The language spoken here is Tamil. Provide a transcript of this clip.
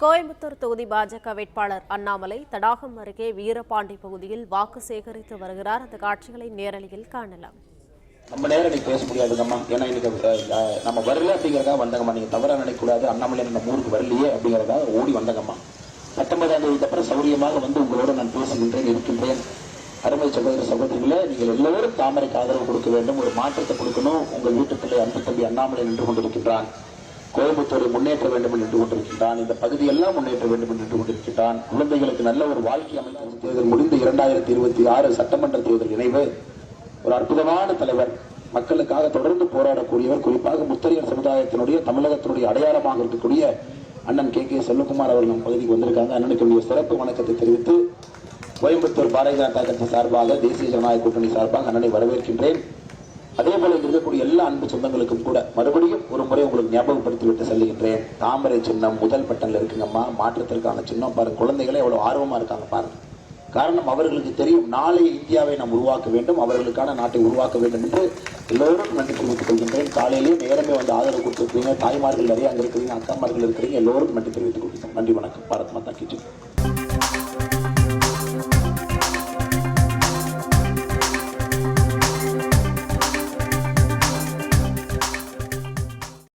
கோயம்புத்தூர் தொகுதி பாஜக வேட்பாளர் அண்ணாமலை தடாகம் அருகே வீரபாண்டி பகுதியில் வாக்கு சேகரித்து வருகிறார். அந்த காட்சிகளை நேரலையில் காணலாம். நம்ம நேரம் பேச முடியாதுங்கம்மா, ஏன்னா இன்னைக்கு நம்ம வரல அப்படிங்கிறதா வந்தங்கம்மா. நீங்க தவறா நினைக்கக்கூடாது, அண்ணாமலை நம்ம ஊருக்கு வரலையே அப்படிங்கிறதா ஓடி வந்தங்கம்மா. 19ஆம் தேதிக்கு அப்புறம் சௌரியமாக வந்து உங்களோட நான் பேசுகின்றேன் இருக்கின்றேன். அருமை சகோதர சகோதரிகளை, நீங்கள் எல்லோரும் தாமரைக்கு ஆதரவு கொடுக்க வேண்டும், ஒரு மாற்றத்தை கொடுக்கணும். உங்கள் வீட்டுக்குள்ளே அன்பு தம்பி அண்ணாமலை நின்று கொண்டிருக்கின்றான். கோயம்புத்தூரை முன்னேற்ற வேண்டும் என்று கொண்டிருக்கின்றான். இந்த பகுதியெல்லாம் முன்னேற்ற வேண்டும் என்று கொண்டிருக்கின்றான். குழந்தைகளுக்கு நல்ல ஒரு வாழ்க்கை அமைக்கும். தேர்தல் முடிந்து 2026 சட்டமன்ற தேர்தல் இணைவு ஒரு அற்புதமான தலைவர், மக்களுக்காக தொடர்ந்து போராடக்கூடியவர். குறிப்பாக முத்தரையர் சமுதாயத்தினுடைய தமிழகத்தினுடைய அடையாளமாக இருக்கக்கூடிய அண்ணன் கே செல்வகுமார் அவர்கள் நம் பகுதிக்கு வந்திருக்காங்க. அண்ணனுக்கு சிறப்பு வணக்கத்தை தெரிவித்து கோயம்புத்தூர் பாரதிய ஜனதா கட்சி சார்பாக, தேசிய ஜனநாயக கூட்டணி சார்பாக அண்ணனை வரவேற்கின்றேன். அதே போல இருக்கக்கூடிய எல்லா அன்பு சொந்தங்களுக்கும் கூட மறுபடியும் ஒரு முறை உங்களுக்கு ஞாபகப்படுத்தி விட்டு செல்லுகின்றேன். தாமரை சின்னம் முதல் பட்டன்ல இருக்குங்கம்மா. மாற்றத்திற்கான சின்னம் பாருங்க. குழந்தைகளே எவ்வளவு ஆர்வமா இருக்காங்க பாருங்க. காரணம், அவர்களுக்கு தெரியும் நாளைய இந்தியாவை நாம் உருவாக்க வேண்டும், அவர்களுக்கான நாட்டை உருவாக்க வேண்டும் என்று எல்லோரும் நன்றி தெரிவித்துக் கொள்கின்றேன். காலையிலேயே நேரமே வந்து ஆதரவு கொடுத்துருக்கீங்க. தாய்மார்கள் நிறைய அங்க இருக்கிறீங்க, அக்காமார்கள் இருக்கிறீங்க. எல்லோரும் நன்றி தெரிவித்துக் கொள்கிறேன். நன்றி, வணக்கம். பாரத் மாதா கி ஜெய்.